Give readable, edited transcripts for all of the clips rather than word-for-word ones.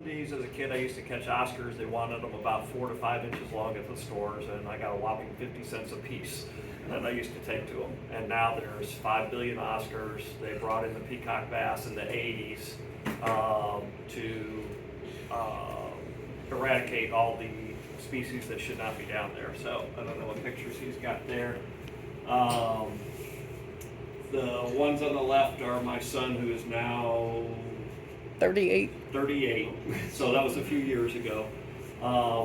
These as a kid, I used to catch Oscars. They wanted them about 4 to 5 inches long at the stores, and I got a whopping 50 cents a piece that I used to take to them. And now there's 5 billion Oscars. They brought in the peacock bass in the 80s to eradicate all the species that should not be down there. So I don't know what pictures he's got there. The ones on the left are my son, who is now 38. 38, so that was a few years ago.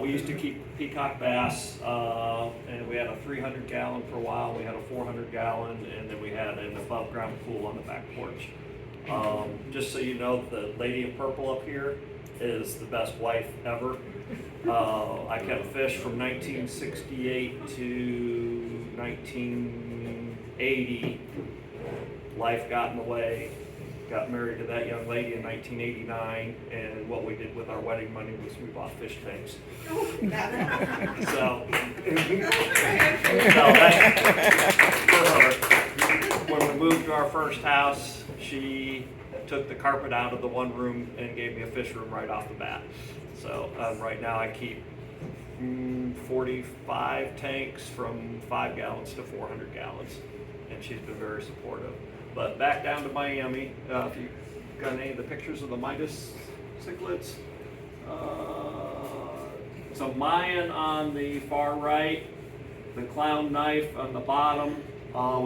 We used to keep peacock bass, and we had a 300 gallon for a while, we had a 400 gallon, and then we had an above ground pool on the back porch. Just so you know, the lady in purple up here is the best wife ever. I kept fish from 1968 to 1980. Life got in the way. Got married to that young lady in 1989, and what we did with our wedding money was we bought fish tanks. So that's for her. When we moved to our first house, she took the carpet out of the one room and gave me a fish room right off the bat. So right now I keep 45 tanks from 5 gallons to 400 gallons, and she's been very supportive. But back down to Miami, if you got any of the pictures of the Midas cichlids. So Mayan on the far right, the clown knife on the bottom,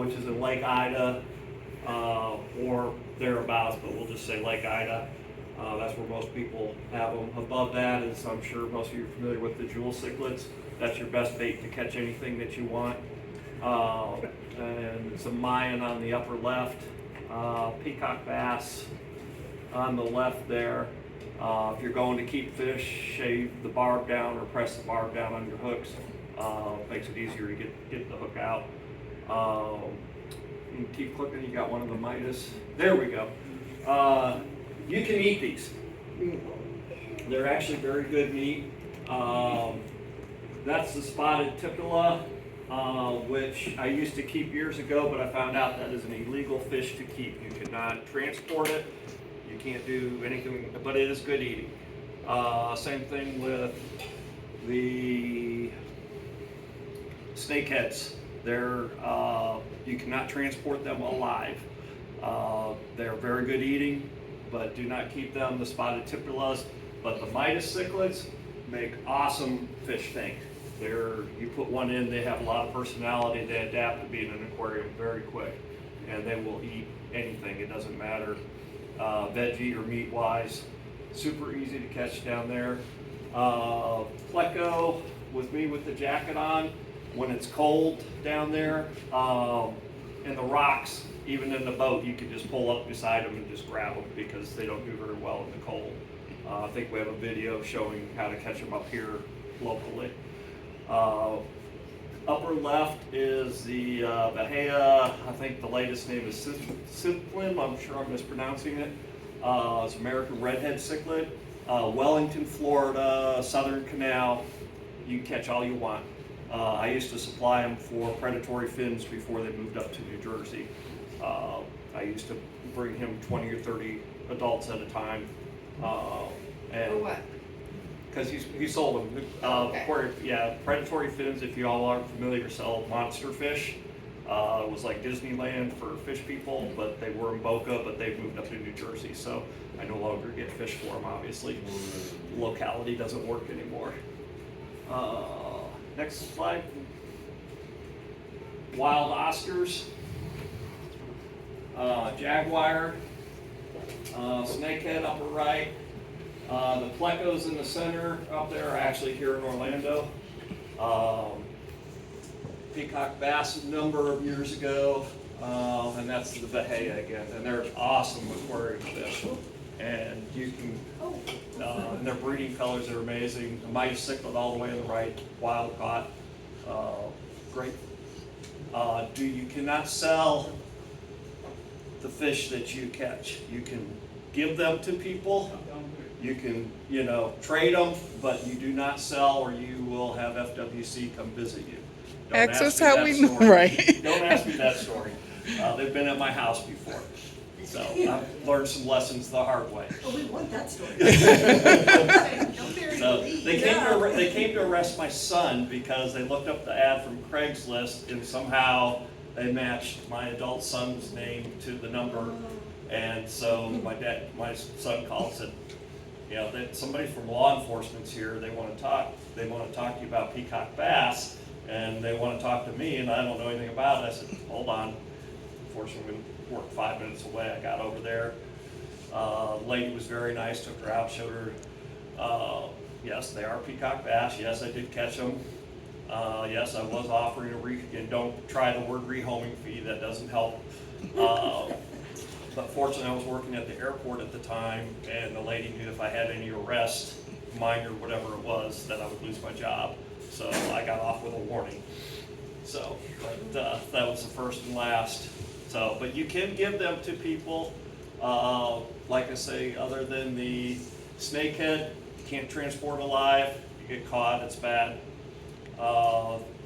which is in Lake Ida, or thereabouts, but we'll just say Lake Ida. That's where most people have them. Above that is, I'm sure most of you are familiar with the jewel cichlids. That's your best bait to catch anything that you want. And some Mayan on the upper left, peacock bass on the left there. If you're going to keep fish, shave the barb down or press the barb down on your hooks. Makes it easier to get the hook out. You can keep clicking, you got one of the Midas. There we go. You can eat these. They're actually very good meat. That's the spotted tipula, which I used to keep years ago, but I found out that is an illegal fish to keep. You cannot transport it, you can't do anything, but it is good eating. Same thing with the snakeheads. You cannot transport them alive. They're very good eating, but do not keep them. The spotted tipulas, but the Midas cichlids make awesome fish tanks. You put one in, they have a lot of personality, they adapt to being in an aquarium very quick, and they will eat anything, it doesn't matter, veggie or meat wise. Super easy to catch down there. Pleco with me with the jacket on, when it's cold down there, in the rocks, even in the boat, you can just pull up beside them and just grab them because they don't do very well in the cold. I think we have a video showing how to catch them up here locally. Upper left is the Bahia. I think the latest name is Symplim. I'm sure I'm mispronouncing it. It's American redhead cichlid. Wellington, Florida, Southern Canal. You can catch all you want. I used to supply them for predatory fins before they moved up to New Jersey. I used to bring him 20 or 30 adults at a time. For what? Because he sold them. Okay. Yeah, predatory fins, if you all aren't familiar, sell monster fish. It was like Disneyland for fish people, but they were in Boca, but they've moved up to New Jersey, so I no longer get fish for them, obviously. Locality doesn't work anymore. Next slide. Wild Oscars. Jaguar. Snakehead upper right. The plecos in the center up there are actually here in Orlando. Peacock bass a number of years ago, and that's the Bahia again. And they're awesome aquarium fish. And you can, and their breeding colors are amazing. The Midas cichlid all the way on the right, wild caught, great. You cannot sell the fish that you catch. You can give them to people. You can, trade them, but you do not sell, or you will have FWC come visit you. Access how we know, right? Don't ask me that story. They've been at my house before. So I've learned some lessons the hard way. Oh, we want that story. Don't bury So the lead. they came to arrest my son because they looked up the ad from Craigslist and somehow they matched my adult son's name to the number. And so my son called and said, you know, that somebody from law enforcement's here. They want to talk to you about peacock bass, and they want to talk to me, and I don't know anything about it. I said, hold on. Unfortunately, we worked 5 minutes away. I got over there. Lady was very nice. Took her out, showed her. Yes, they are peacock bass. Yes, I did catch them. Yes, I was offering and don't try the word rehoming fee. That doesn't help. But fortunately, I was working at the airport at the time, and the lady knew if I had any arrest, minor, whatever it was, that I would lose my job. So I got off with a warning. So, but that was the first and last. So, but you can give them to people. Like I say, other than the snakehead, you can't transport alive. You get caught, it's bad.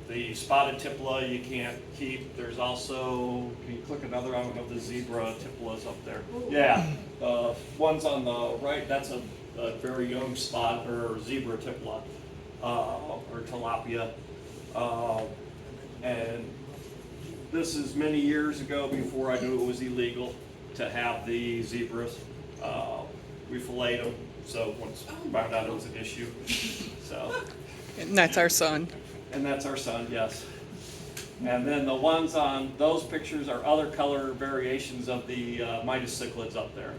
The spotted tipula you can't keep. There's also, can you click another? I don't know if the zebra tipula's up there. Yeah, one's on the right, that's a very young spot or zebra tipula or tilapia. And this is many years ago before I knew it was illegal to have the zebras. We filleted them, so once we found out it was an issue. So. And that's our son. And that's our son, yes. And then the ones on those pictures are other color variations of the Midas cichlids up there.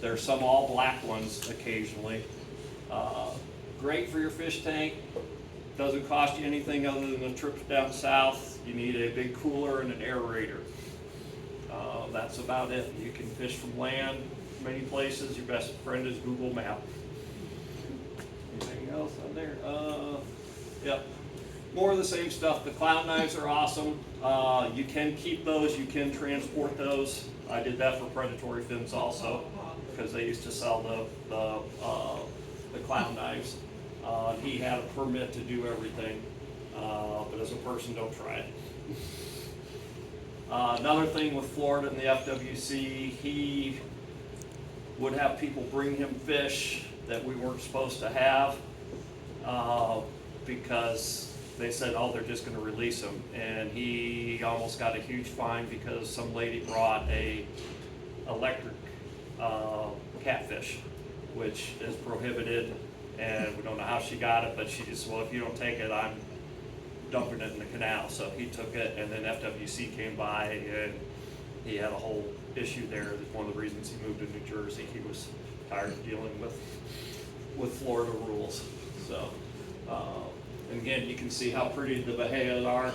There's some all black ones occasionally. Great for your fish tank. Doesn't cost you anything other than the trips down south. You need a big cooler and an aerator. That's about it. You can fish from land many places. Your best friend is Google Map. Anything else on there? Yep. More of the same stuff. The clown knives are awesome. You can keep those. You can transport those. I did that for predatory fins also because they used to sell the clown knives. He had a permit to do everything, but as a person, don't try it. Another thing with Florida and the FWC, he would have people bring him fish that we weren't supposed to have. Because they said, oh, they're just going to release him. And he almost got a huge fine because some lady brought a electric catfish, which is prohibited, and we don't know how she got it, but she just, well, if you don't take it, I'm dumping it in the canal. So he took it, and then FWC came by, and he had a whole issue there. That's one of the reasons he moved to New Jersey. He was tired of dealing with Florida rules. So. And again, you can see how pretty the Bahia are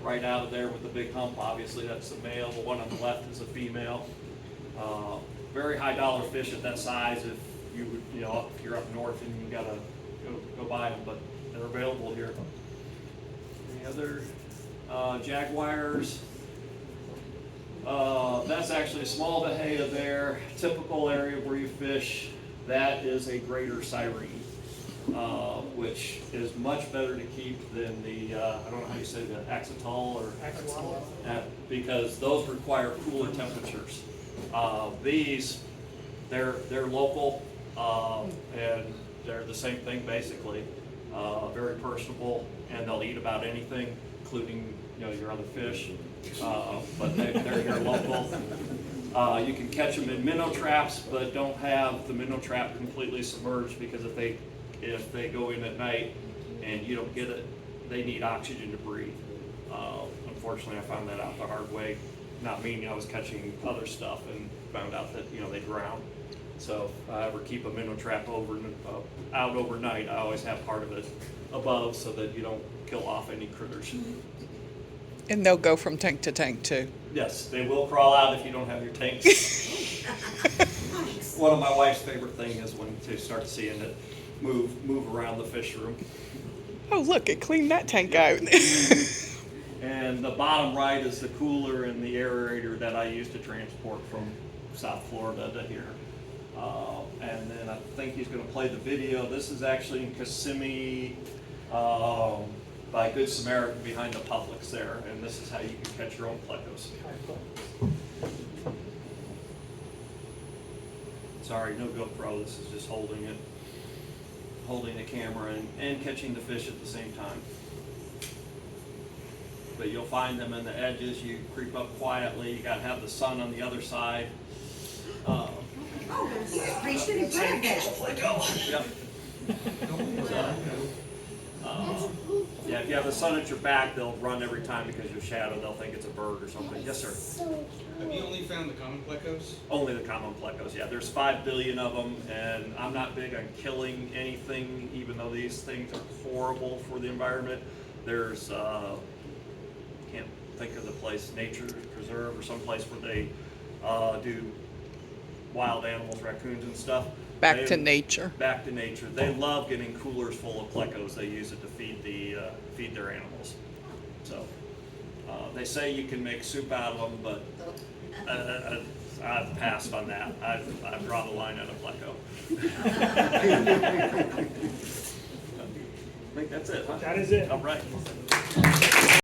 right out of there with the big hump. Obviously, that's the male. The one on the left is a female. Very high dollar fish at that size. If you would, if you're up north and you gotta go buy them, but they're available here. Any other jaguars? That's actually a small Bahia there. Typical area where you fish. That is a greater Cyrene. Which is much better to keep than the, I don't know how you say that, Axatol or? Axolotl. Because those require cooler temperatures. These, they're local, and they're the same thing basically. Very personable, and they'll eat about anything, including, your other fish. But they're here local. You can catch them in minnow traps, but don't have the minnow trap completely submerged because if they go in at night and you don't get it, they need oxygen to breathe. Unfortunately, I found that out the hard way. Not meaning I was catching other stuff and found out that they drown. So if I ever keep a minnow trap out overnight, I always have part of it above so that you don't kill off any critters. And they'll go from tank to tank too. Yes, they will crawl out if you don't have your tanks. One of my wife's favorite things is when they start seeing it move around the fish room. Oh, look, it cleaned that tank out. And the bottom right is the cooler and the aerator that I used to transport from South Florida to here. And then I think he's going to play the video. This is actually in Kissimmee by Good Samaritan behind the Publix there. And this is how you can catch your own plecos. sorry, no GoPro, this is just holding it, holding the camera and catching the fish at the same time. But you'll find them in the edges, you creep up quietly, you gotta have the sun on the other side. Reach in and grab that. Yep. Yeah, if you have the sun at your back, they'll run every time because your shadow, they'll think it's a bird or something. Yes, sir. Have you only found the common plecos? Only the common plecos, yeah. There's 5 billion of them, and I'm not big on killing anything, even though these things are horrible for the environment. There's, can't think of the place, Nature Preserve or someplace where they do wild animals, raccoons and stuff. Back to nature. Back to nature. They love getting coolers full of plecos. They use it to feed feed their animals. So they say you can make soup out of them, but I've passed on that. I've drawn the line at a pleco. I think that's it, huh? That is it. All right.